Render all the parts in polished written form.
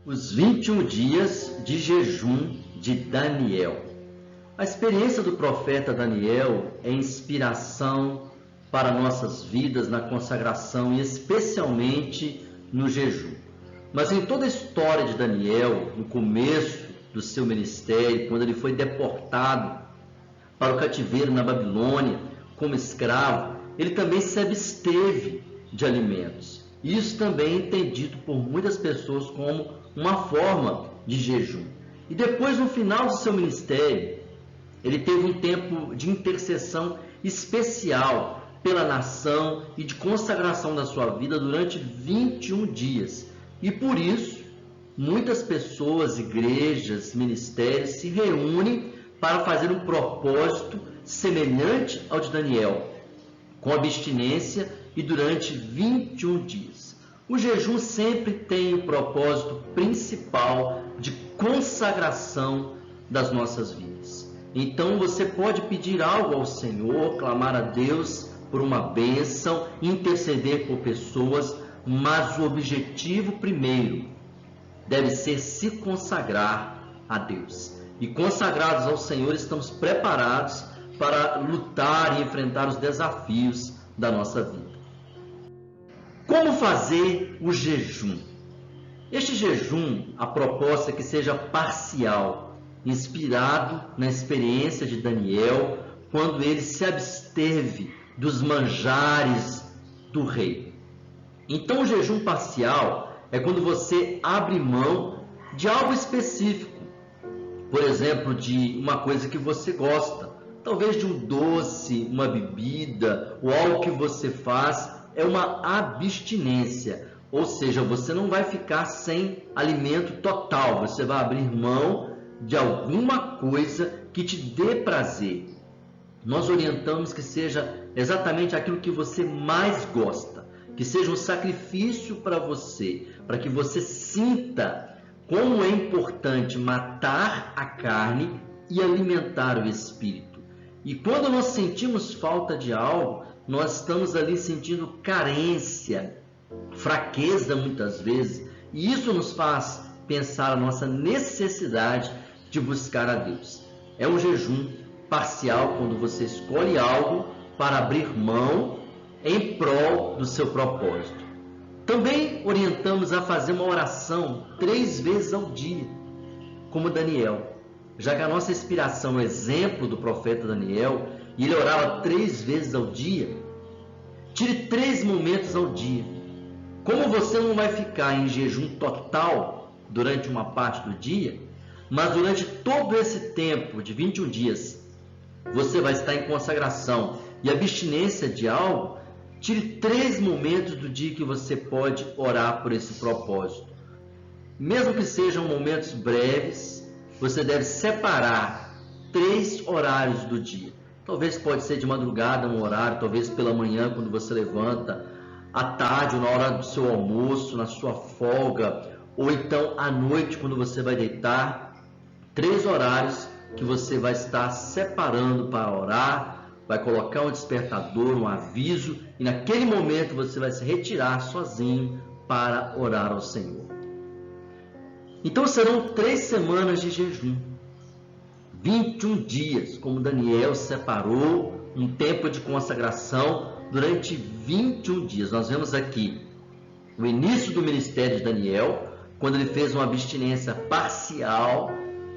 Os 21 dias de jejum de Daniel. A experiência do profeta Daniel é inspiração para nossas vidas na consagração e especialmente no jejum. Mas em toda a história de Daniel, no começo do seu ministério, quando ele foi deportado para o cativeiro na Babilônia como escravo, ele também se absteve de alimentos. Isso também é entendido por muitas pessoas como uma forma de jejum. E depois, no final do seu ministério, ele teve um tempo de intercessão especial pela nação e de consagração da sua vida durante 21 dias. E por isso, muitas pessoas, igrejas, ministérios se reúnem para fazer um propósito semelhante ao de Daniel, com abstinência e durante 21 dias. O jejum sempre tem o propósito principal de consagração das nossas vidas. Então você pode pedir algo ao Senhor, clamar a Deus por uma bênção, interceder por pessoas, mas o objetivo primeiro deve ser se consagrar a Deus. E consagrados ao Senhor, estamos preparados para lutar e enfrentar os desafios da nossa vida. Como fazer o jejum? Este jejum, a proposta é que seja parcial, inspirado na experiência de Daniel, quando ele se absteve dos manjares do rei. Então, o jejum parcial é quando você abre mão de algo específico, por exemplo, de uma coisa que você gosta, talvez de um doce, uma bebida, ou algo que você faz. É uma abstinência, ou seja, você não vai ficar sem alimento total, você vai abrir mão de alguma coisa que te dê prazer. Nós orientamos que seja exatamente aquilo que você mais gosta, que seja um sacrifício para você, para que você sinta como é importante matar a carne e alimentar o espírito. E quando nós sentimos falta de algo, nós estamos ali sentindo carência, fraqueza muitas vezes, e isso nos faz pensar a nossa necessidade de buscar a Deus. É um jejum parcial quando você escolhe algo para abrir mão em prol do seu propósito. Também orientamos a fazer uma oração 3 vezes ao dia, como Daniel. Já que a nossa inspiração é o exemplo do profeta Daniel, e ele orava 3 vezes ao dia, tire 3 momentos ao dia. Como você não vai ficar em jejum total durante uma parte do dia, mas durante todo esse tempo de 21 dias, você vai estar em consagração e abstinência de algo, tire 3 momentos do dia que você pode orar por esse propósito. Mesmo que sejam momentos breves, você deve separar 3 horários do dia. Talvez pode ser de madrugada um horário, talvez pela manhã quando você levanta, à tarde ou na hora do seu almoço, na sua folga, ou então à noite quando você vai deitar. 3 horários que você vai estar separando para orar, vai colocar um despertador, um aviso, e naquele momento você vai se retirar sozinho para orar ao Senhor. Então serão 3 semanas de jejum. 21 dias, como Daniel separou um tempo de consagração durante 21 dias. Nós vemos aqui o início do ministério de Daniel, quando ele fez uma abstinência parcial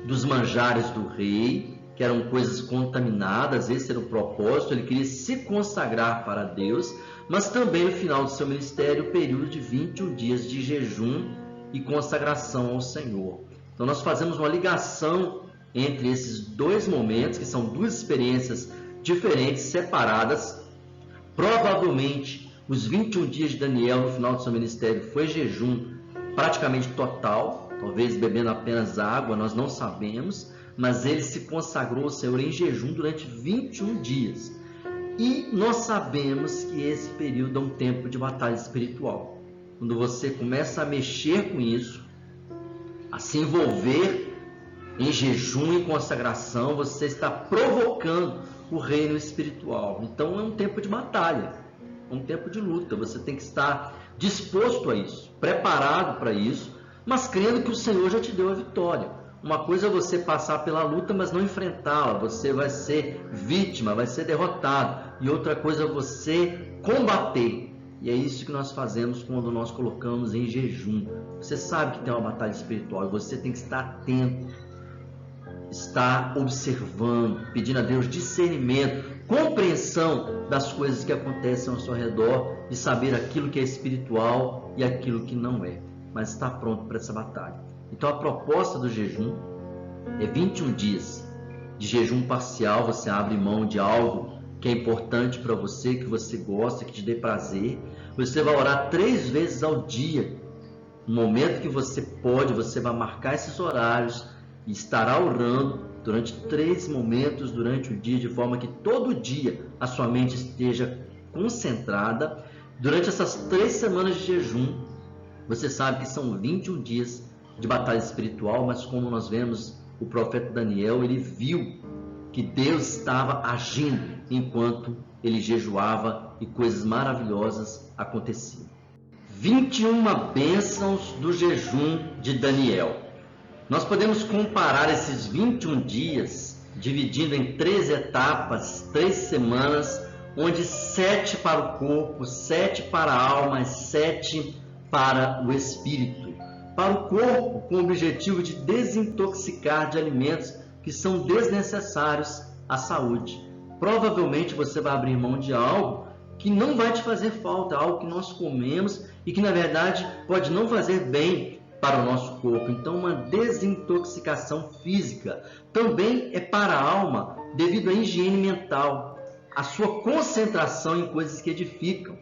dos manjares do rei, que eram coisas contaminadas. Esse era o propósito, ele queria se consagrar para Deus, mas também no final do seu ministério, o período de 21 dias de jejum e consagração ao Senhor. Então nós fazemos uma ligação entre esses 2 momentos, que são 2 experiências diferentes, separadas. Provavelmente, os 21 dias de Daniel no final do seu ministério foi jejum praticamente total, talvez bebendo apenas água, nós não sabemos, mas ele se consagrou ao Senhor em jejum durante 21 dias. E nós sabemos que esse período é um tempo de batalha espiritual. Quando você começa a mexer com isso, a se envolver em jejum e consagração, você está provocando o reino espiritual. Então é um tempo de batalha, é um tempo de luta. Você tem que estar disposto a isso, preparado para isso, mas crendo que o Senhor já te deu a vitória. Uma coisa é você passar pela luta, mas não enfrentá-la. Você vai ser vítima, vai ser derrotado. E outra coisa é você combater. E é isso que nós fazemos quando nós colocamos em jejum. Você sabe que tem uma batalha espiritual e você tem que estar atento, estar observando, pedindo a Deus discernimento, compreensão das coisas que acontecem ao seu redor, de saber aquilo que é espiritual e aquilo que não é, mas estar pronto para essa batalha. Então a proposta do jejum é 21 dias de jejum parcial. Você abre mão de algo que é importante para você, que você gosta, que te dê prazer. Você vai orar 3 vezes ao dia. No momento que você pode, você vai marcar esses horários e estará orando durante 3 momentos durante o dia, de forma que todo dia a sua mente esteja concentrada. Durante essas 3 semanas de jejum, você sabe que são 21 dias de batalha espiritual, mas como nós vemos o profeta Daniel, ele viu que Deus estava agindo enquanto ele jejuava e coisas maravilhosas aconteciam. 21 bênçãos do jejum de Daniel. Nós podemos comparar esses 21 dias, dividindo em 3 etapas, 3 semanas, onde 7 para o corpo, 7 para a alma e 7 para o espírito. Para o corpo, com o objetivo de desintoxicar de alimentos que são desnecessários à saúde. Provavelmente você vai abrir mão de algo que não vai te fazer falta, algo que nós comemos e que na verdade pode não fazer bem para o nosso corpo. Então uma desintoxicação física. Também é para a alma, devido à higiene mental, a sua concentração em coisas que edificam.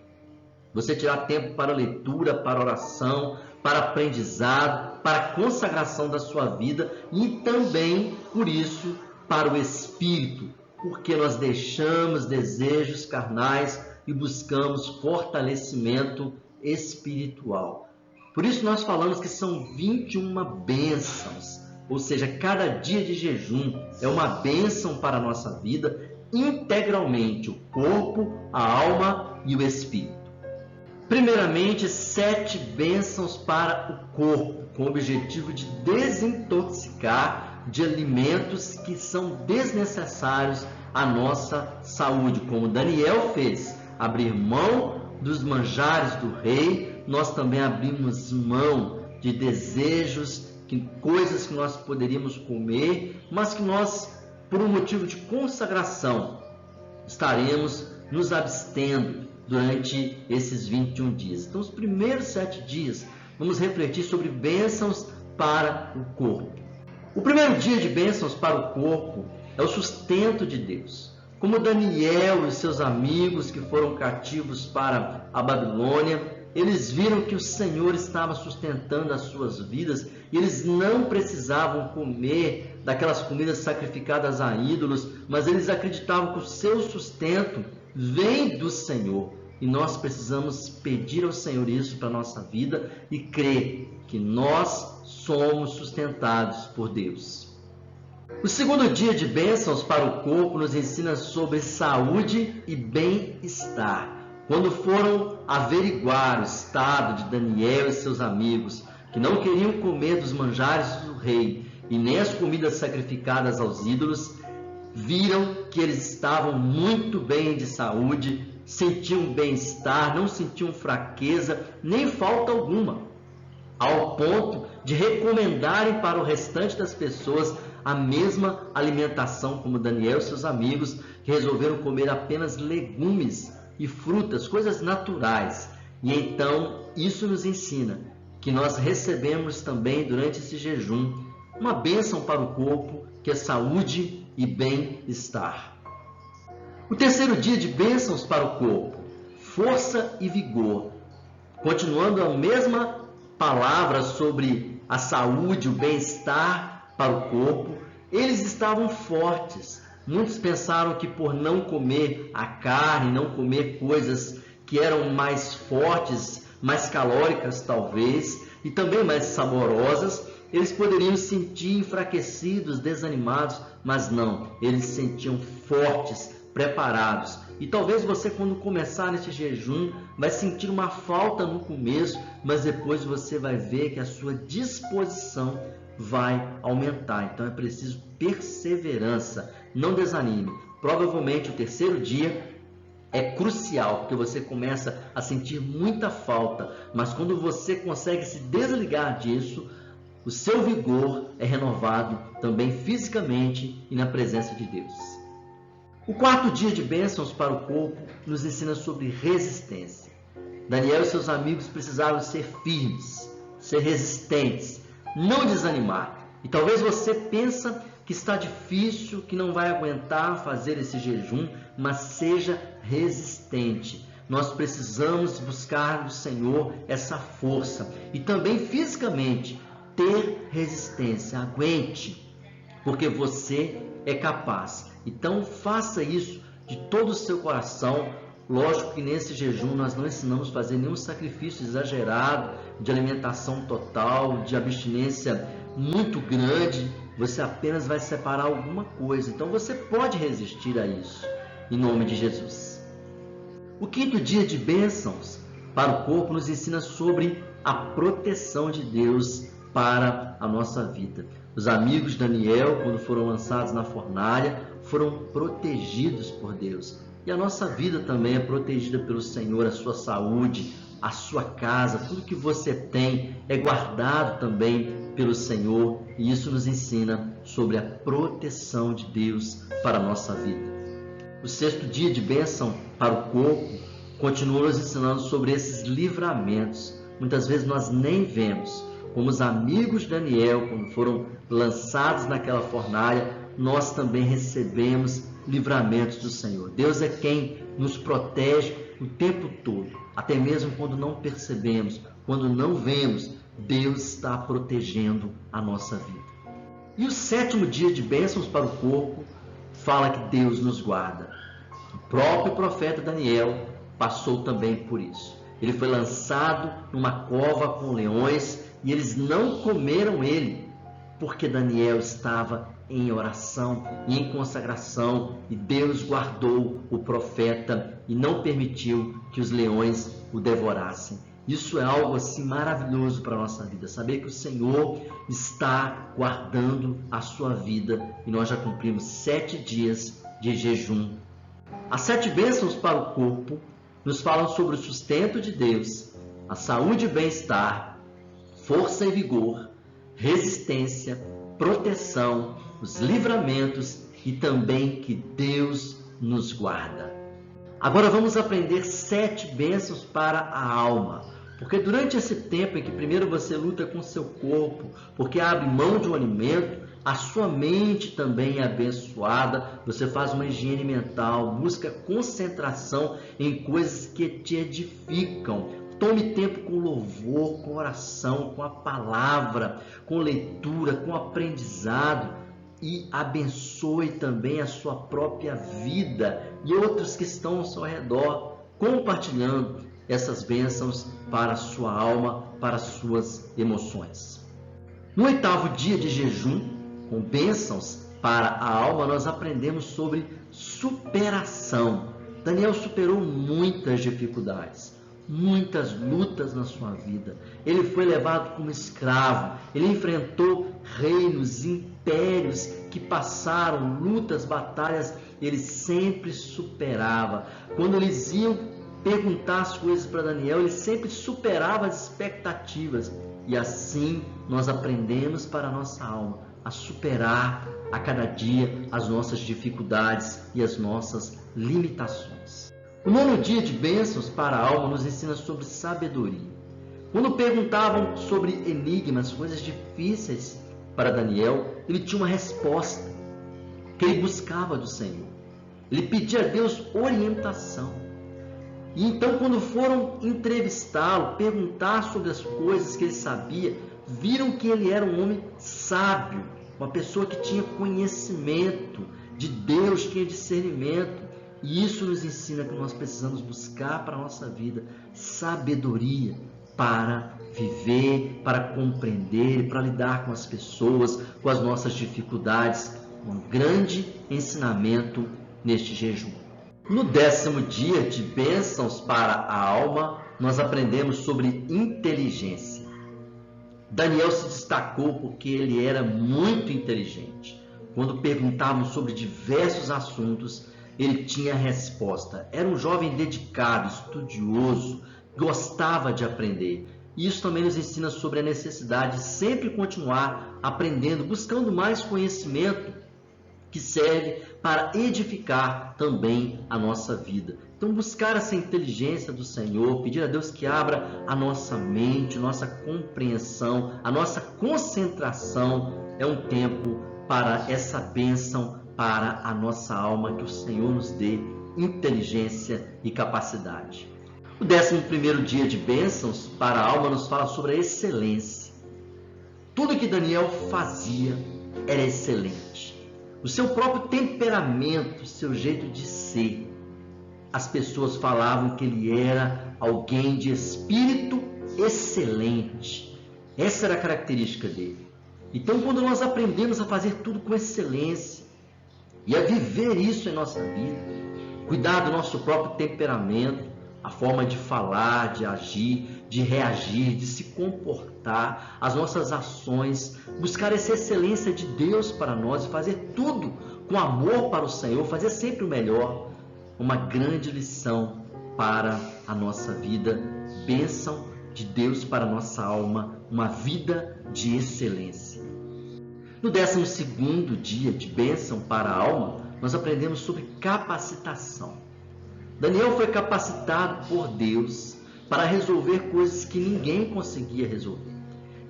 Você tirar tempo para leitura, para oração, para aprendizado, para a consagração da sua vida e também, por isso, para o espírito, porque nós deixamos desejos carnais e buscamos fortalecimento espiritual. Por isso nós falamos que são 21 bênçãos, ou seja, cada dia de jejum é uma bênção para a nossa vida, integralmente, o corpo, a alma e o espírito. Primeiramente, 7 bênçãos para o corpo, com o objetivo de desintoxicar de alimentos que são desnecessários à nossa saúde, como Daniel fez, abrir mão dos manjares do rei. Nós também abrimos mão de desejos, coisas que nós poderíamos comer, mas que nós, por um motivo de consagração, estaremos nos abstendo durante esses 21 dias. Então, os primeiros 7 dias, vamos refletir sobre bênçãos para o corpo. O primeiro dia de bênçãos para o corpo é o sustento de Deus. Como Daniel e seus amigos que foram cativos para a Babilônia, eles viram que o Senhor estava sustentando as suas vidas e eles não precisavam comer daquelas comidas sacrificadas a ídolos, mas eles acreditavam que o seu sustento vem do Senhor. E nós precisamos pedir ao Senhor isso para a nossa vida e crer que nós somos sustentados por Deus. O segundo dia de bênçãos para o corpo nos ensina sobre saúde e bem-estar. Quando foram averiguar o estado de Daniel e seus amigos, que não queriam comer dos manjares do rei e nem as comidas sacrificadas aos ídolos, viram que eles estavam muito bem de saúde, sentiam bem-estar, não sentiam fraqueza, nem falta alguma, ao ponto de recomendarem para o restante das pessoas a mesma alimentação como Daniel e seus amigos, que resolveram comer apenas legumes e frutas, coisas naturais. E então isso nos ensina que nós recebemos também durante esse jejum uma bênção para o corpo, que é saúde e bem-estar. O terceiro dia de bênçãos para o corpo, força e vigor. Continuando a mesma palavra sobre a saúde, o bem-estar para o corpo, eles estavam fortes. Muitos pensaram que por não comer a carne, não comer coisas que eram mais fortes, mais calóricas talvez, e também mais saborosas, eles poderiam se sentir enfraquecidos, desanimados, mas não, eles se sentiam fortes, preparados. E talvez você, quando começar nesse jejum, vai sentir uma falta no começo, mas depois você vai ver que a sua disposição vai aumentar. Então é preciso perseverança, não desanime. Provavelmente o terceiro dia é crucial, porque você começa a sentir muita falta, mas quando você consegue se desligar disso, o seu vigor é renovado também fisicamente e na presença de Deus. O quarto dia de bênçãos para o corpo nos ensina sobre resistência. Daniel e seus amigos precisaram ser firmes, ser resistentes, não desanimar. E talvez você pense que está difícil, que não vai aguentar fazer esse jejum, mas seja resistente. Nós precisamos buscar no Senhor essa força e também fisicamente ter resistência. Aguente, porque você é capaz. Então faça isso de todo o seu coração. Lógico que nesse jejum nós não ensinamos a fazer nenhum sacrifício exagerado de alimentação total, de abstinência muito grande. Você apenas vai separar alguma coisa. Então você pode resistir a isso, em nome de Jesus. O quinto dia de bênçãos para o corpo nos ensina sobre a proteção de Deus para a nossa vida. Os amigos de Daniel, quando foram lançados na fornalha, foram protegidos por Deus. E a nossa vida também é protegida pelo Senhor, a sua saúde, a sua casa, tudo que você tem é guardado também pelo Senhor. E isso nos ensina sobre a proteção de Deus para a nossa vida. O sexto dia de bênção para o corpo continua nos ensinando sobre esses livramentos. Muitas vezes nós nem vemos. Como os amigos de Daniel, quando foram lançados naquela fornalha, nós também recebemos livramentos do Senhor. Deus é quem nos protege o tempo todo, até mesmo quando não percebemos, quando não vemos, Deus está protegendo a nossa vida. E o sétimo dia de bênçãos para o corpo fala que Deus nos guarda. O próprio profeta Daniel passou também por isso. Ele foi lançado numa cova com leões e eles não comeram ele, porque Daniel estava em oração e em consagração, e Deus guardou o profeta e não permitiu que os leões o devorassem. Isso é algo assim maravilhoso para a nossa vida, saber que o Senhor está guardando a sua vida, e nós já cumprimos 7 dias de jejum. As 7 bênçãos para o corpo nos falam sobre o sustento de Deus, a saúde e bem-estar, força e vigor, resistência, proteção, os livramentos e também que Deus nos guarda. Agora vamos aprender 7 bênçãos para a alma, porque durante esse tempo em que primeiro você luta com seu corpo, porque abre mão de um alimento, a sua mente também é abençoada, você faz uma higiene mental, busca concentração em coisas que te edificam. Tome tempo com louvor, com oração, com a palavra, com leitura, com aprendizado, e abençoe também a sua própria vida e outros que estão ao seu redor, compartilhando essas bênçãos para a sua alma, para as suas emoções. No 8º dia de jejum, com bênçãos para a alma, nós aprendemos sobre superação. Daniel superou muitas dificuldades, muitas lutas na sua vida. Ele foi levado como escravo, ele enfrentou reinos, impérios que passaram, lutas, batalhas, ele sempre superava. Quando eles iam perguntar as coisas para Daniel, ele sempre superava as expectativas. E assim nós aprendemos para a nossa alma a superar a cada dia as nossas dificuldades e as nossas limitações. O 9º dia de bênçãos para a alma nos ensina sobre sabedoria. Quando perguntavam sobre enigmas, coisas difíceis para Daniel, ele tinha uma resposta que ele buscava do Senhor. Ele pedia a Deus orientação. E então, quando foram entrevistá-lo, perguntar sobre as coisas que ele sabia, viram que ele era um homem sábio, uma pessoa que tinha conhecimento de Deus, tinha discernimento. E isso nos ensina que nós precisamos buscar para a nossa vida sabedoria para viver, para compreender, para lidar com as pessoas, com as nossas dificuldades. Um grande ensinamento neste jejum. No 10º dia de bênçãos para a alma, nós aprendemos sobre inteligência. Daniel se destacou porque ele era muito inteligente. Quando perguntávamos sobre diversos assuntos, ele tinha resposta. Era um jovem dedicado, estudioso, gostava de aprender. E isso também nos ensina sobre a necessidade de sempre continuar aprendendo, buscando mais conhecimento que serve para edificar também a nossa vida. Então, buscar essa inteligência do Senhor, pedir a Deus que abra a nossa mente, nossa compreensão, a nossa concentração, é um tempo para essa bênção para a nossa alma, que o Senhor nos dê inteligência e capacidade. O 11º dia de bênçãos para a alma nos fala sobre a excelência. Tudo que Daniel fazia era excelente. O seu próprio temperamento, o seu jeito de ser. As pessoas falavam que ele era alguém de espírito excelente. Essa era a característica dele. Então, quando nós aprendemos a fazer tudo com excelência e a viver isso em nossa vida, cuidar do nosso próprio temperamento, a forma de falar, de agir, de reagir, de se comportar, as nossas ações, buscar essa excelência de Deus para nós e fazer tudo com amor para o Senhor, fazer sempre o melhor, uma grande lição para a nossa vida, bênção de Deus para a nossa alma, uma vida de excelência. No 12º dia de bênção para a alma, nós aprendemos sobre capacitação. Daniel foi capacitado por Deus para resolver coisas que ninguém conseguia resolver.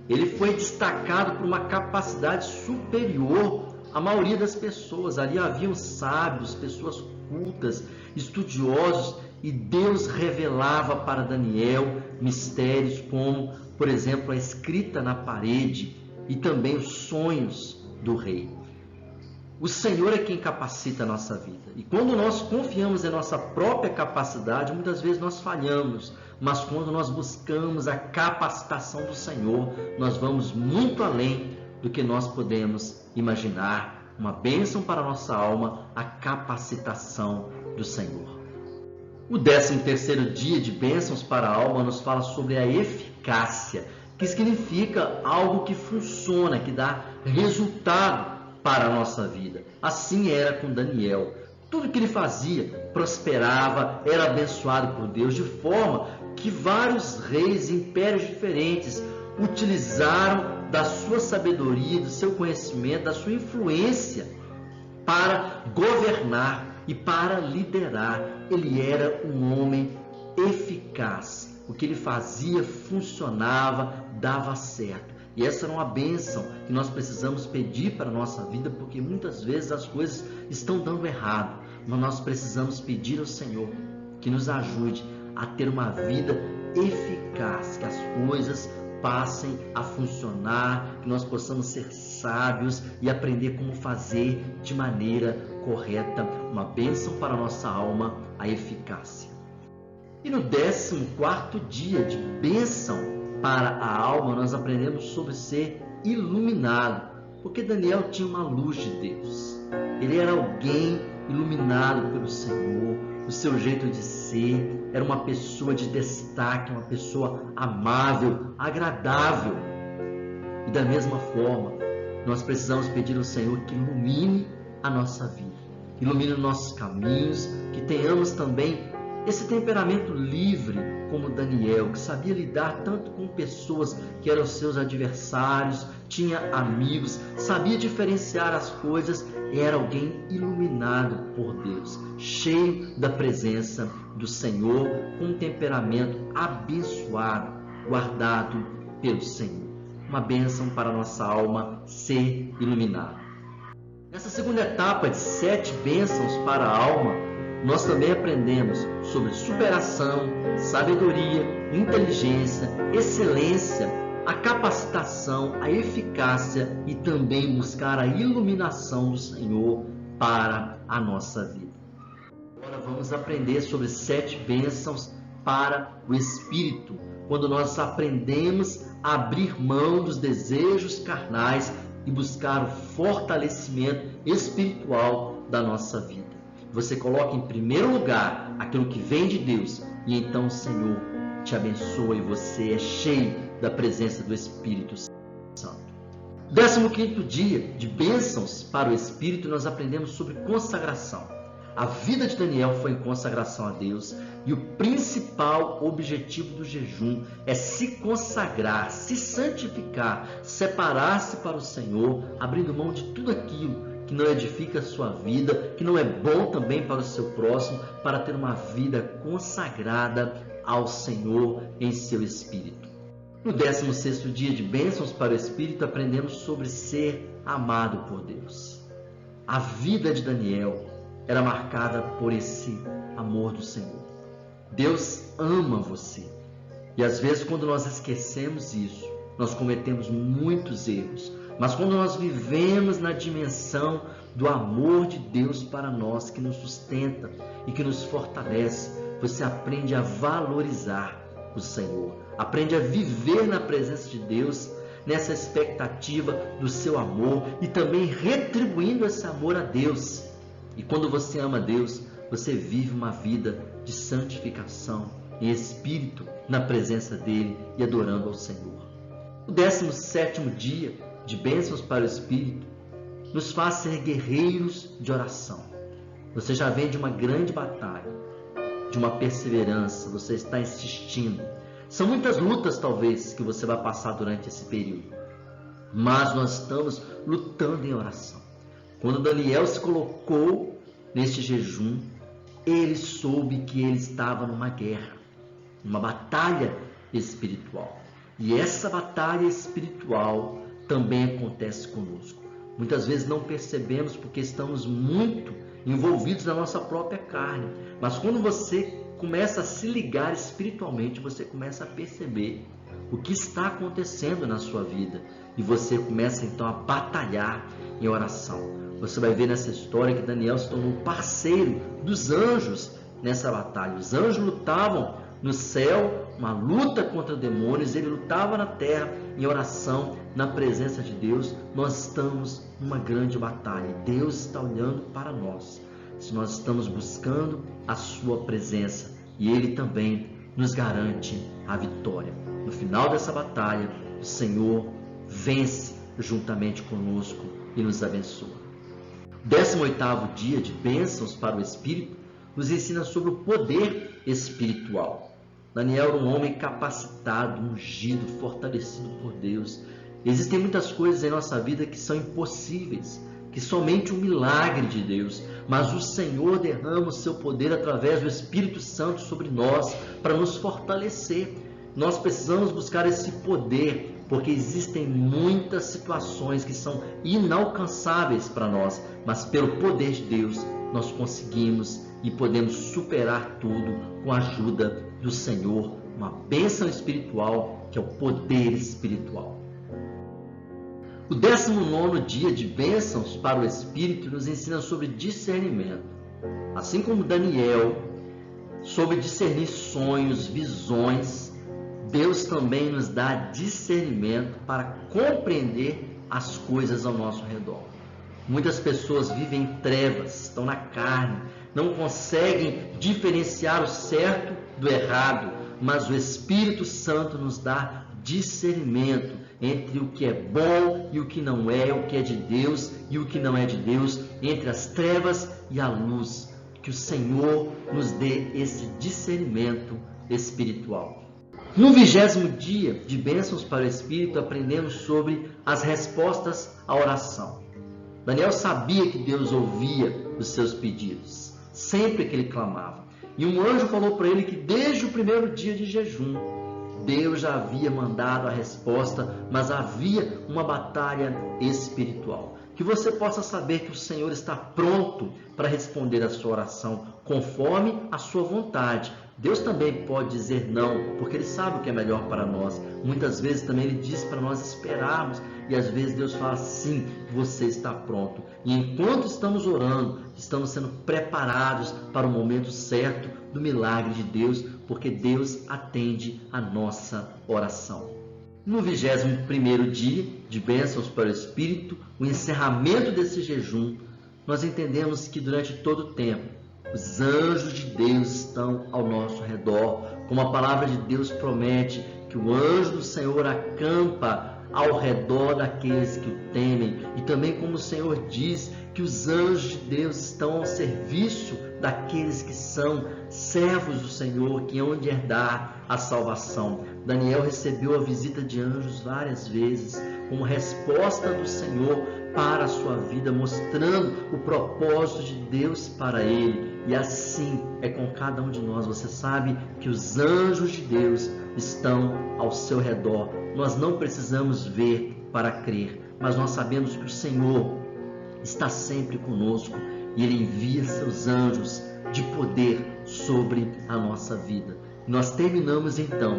Ele foi destacado por uma capacidade superior à maioria das pessoas. Ali haviam sábios, pessoas cultas, estudiosos, e Deus revelava para Daniel mistérios como, por exemplo, a escrita na parede e também os sonhos do rei. O Senhor é quem capacita a nossa vida. E quando nós confiamos em nossa própria capacidade, muitas vezes nós falhamos. Mas quando nós buscamos a capacitação do Senhor, nós vamos muito além do que nós podemos imaginar. Uma bênção para a nossa alma, a capacitação do Senhor. O 13º dia de bênçãos para a alma nos fala sobre a eficácia, que significa algo que funciona, que dá resultado para a nossa vida. Assim era com Daniel. Tudo que ele fazia prosperava, era abençoado por Deus, de forma que vários reis, impérios diferentes, utilizaram da sua sabedoria, do seu conhecimento, da sua influência para governar e para liderar. Ele era um homem eficaz. O que ele fazia funcionava, dava certo. E essa era uma bênção que nós precisamos pedir para a nossa vida, porque muitas vezes as coisas estão dando errado. Mas nós precisamos pedir ao Senhor que nos ajude a ter uma vida eficaz, que as coisas passem a funcionar, que nós possamos ser sábios e aprender como fazer de maneira correta. Uma bênção para a nossa alma, a eficácia. E no 14º dia de bênção para a alma, nós aprendemos sobre ser iluminado, porque Daniel tinha uma luz de Deus. Ele era alguém iluminado pelo Senhor. O seu jeito de ser era uma pessoa de destaque, uma pessoa amável, agradável. E da mesma forma, nós precisamos pedir ao Senhor que ilumine a nossa vida, ilumine os nossos caminhos, que tenhamos também esse temperamento livre como Daniel, que sabia lidar tanto com pessoas que eram seus adversários, tinha amigos, sabia diferenciar as coisas, era alguém iluminado por Deus, cheio da presença do Senhor, com um temperamento abençoado, guardado pelo Senhor. Uma bênção para a nossa alma ser iluminada. Nessa segunda etapa de 7 bênçãos para a alma, nós também aprendemos sobre superação, sabedoria, inteligência, excelência, a capacitação, a eficácia e também buscar a iluminação do Senhor para a nossa vida. Agora vamos aprender sobre 7 bênçãos para o Espírito, quando nós aprendemos a abrir mão dos desejos carnais e buscar o fortalecimento espiritual da nossa vida. você coloca em primeiro lugar aquilo que vem de Deus, e então o Senhor te abençoa e você é cheio da presença do Espírito Santo. 15º dia de bênçãos para o Espírito, nós aprendemos sobre consagração. A vida de Daniel foi em consagração a Deus, e o principal objetivo do jejum é se consagrar, se santificar, separar-se para o Senhor, abrindo mão de tudo aquilo que não edifica a sua vida, que não é bom também para o seu próximo, para ter uma vida consagrada ao Senhor em seu Espírito. No 16º dia de bênçãos para o Espírito, aprendemos sobre ser amado por Deus. A vida de Daniel era marcada por esse amor do Senhor. Deus ama você. E às vezes, quando nós esquecemos isso, nós cometemos muitos erros. Mas quando nós vivemos na dimensão do amor de Deus para nós, que nos sustenta e que nos fortalece, você aprende a valorizar o Senhor. Aprende a viver na presença de Deus, nessa expectativa do seu amor e também retribuindo esse amor a Deus. E quando você ama Deus, você vive uma vida de santificação em espírito, na presença dEle e adorando ao Senhor. O 17º dia de bênçãos para o Espírito nos faz ser guerreiros de oração. Você já vem de uma grande batalha, de uma perseverança, você está insistindo. São muitas lutas, talvez, que você vai passar durante esse período, mas nós estamos lutando em oração. Quando Daniel se colocou neste jejum, ele soube que ele estava numa guerra, numa batalha espiritual. E essa batalha espiritual também acontece conosco. Muitas vezes não percebemos porque estamos muito envolvidos na nossa própria carne. Mas quando você começa a se ligar espiritualmente, você começa a perceber o que está acontecendo na sua vida. E você começa então a batalhar em oração. Você vai ver nessa história que Daniel se tornou parceiro dos anjos nessa batalha. Os anjos lutavam no céu, uma luta contra demônios, ele lutava na terra em oração, na presença de Deus. Nós estamos numa grande batalha. Deus está olhando para nós, se nós estamos buscando a sua presença, e Ele também nos garante a vitória. No final dessa batalha, o Senhor vence juntamente conosco e nos abençoa. 18º dia de bênçãos para o Espírito nos ensina sobre o poder espiritual. Daniel era um homem capacitado, ungido, fortalecido por Deus. Existem muitas coisas em nossa vida que são impossíveis, que somente um milagre de Deus, mas o Senhor derrama o seu poder através do Espírito Santo sobre nós para nos fortalecer. Nós precisamos buscar esse poder, porque existem muitas situações que são inalcançáveis para nós, mas pelo poder de Deus nós conseguimos e podemos superar tudo com a ajuda do Senhor, uma bênção espiritual que é o poder espiritual. O 19º dia de bênçãos para o Espírito nos ensina sobre discernimento. Assim como Daniel soube discernir sonhos, visões, Deus também nos dá discernimento para compreender as coisas ao nosso redor. Muitas pessoas vivem em trevas, estão na carne, não conseguem diferenciar o certo do errado, mas o Espírito Santo nos dá discernimento entre o que é bom e o que não é, o que é de Deus e o que não é de Deus, entre as trevas e a luz. Que o Senhor nos dê esse discernimento espiritual. No 20º dia de bênçãos para o Espírito, aprendemos sobre as respostas à oração. Daniel sabia que Deus ouvia os seus pedidos, sempre que ele clamava. E um anjo falou para ele que desde o primeiro dia de jejum, Deus já havia mandado a resposta, mas havia uma batalha espiritual. Que você possa saber que o Senhor está pronto para responder a sua oração, conforme a sua vontade. Deus também pode dizer não, porque Ele sabe o que é melhor para nós. Muitas vezes também Ele diz para nós esperarmos, e às vezes Deus fala sim, você está pronto. E enquanto estamos orando, estamos sendo preparados para o momento certo do milagre de Deus, porque Deus atende a nossa oração. No 21º dia de bênçãos para o Espírito, o encerramento desse jejum, nós entendemos que durante todo o tempo Os anjos de Deus estão ao nosso redor, como a palavra de Deus promete, que o anjo do Senhor acampa ao redor daqueles que o temem, e também como o Senhor diz que os anjos de Deus estão ao serviço daqueles que são servos do Senhor, que hão de herdar a salvação. Daniel recebeu a visita de anjos várias vezes, como resposta do Senhor para a sua vida, mostrando o propósito de Deus para ele. E assim é com cada um de nós. Você sabe que os anjos de Deus estão ao seu redor. Nós não precisamos ver para crer, mas nós sabemos que o Senhor está sempre conosco e Ele envia seus anjos de poder sobre a nossa vida. Nós terminamos então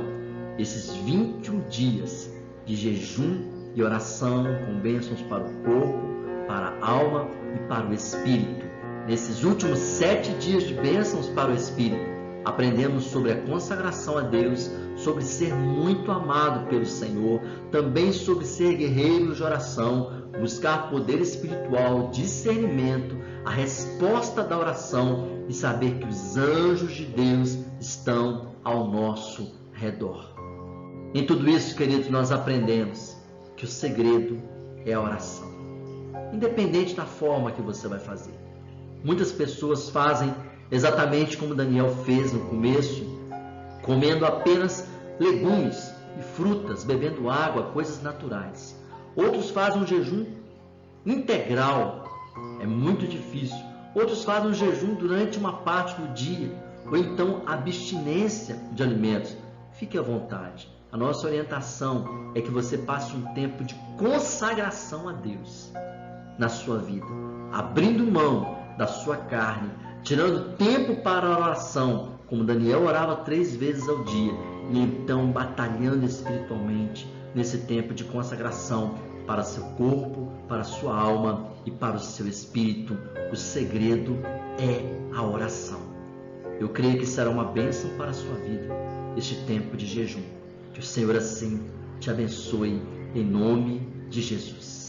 esses 21 dias de jejum e oração com bênçãos para o corpo, para a alma e para o espírito. Nesses últimos 7 dias de bênçãos para o espírito, aprendemos sobre a consagração a Deus, sobre ser muito amado pelo Senhor, também sobre ser guerreiros de oração, buscar poder espiritual, discernimento, a resposta da oração e saber que os anjos de Deus estão ao nosso redor. Em tudo isso, queridos, nós aprendemos que o segredo é a oração, independente da forma que você vai fazer. Muitas pessoas fazem exatamente como Daniel fez no começo, comendo apenas legumes e frutas, bebendo água, coisas naturais. Outros fazem um jejum integral, é muito difícil. Outros fazem um jejum durante uma parte do dia, ou então abstinência de alimentos. Fique à vontade. A nossa orientação é que você passe um tempo de consagração a Deus na sua vida, abrindo mão da sua carne, tirando tempo para a oração, como Daniel orava 3 vezes ao dia, e então batalhando espiritualmente nesse tempo de consagração para seu corpo, para sua alma e para o seu espírito. O segredo é a oração. Eu creio que será uma bênção para a sua vida este tempo de jejum. Que o Senhor assim te abençoe em nome de Jesus.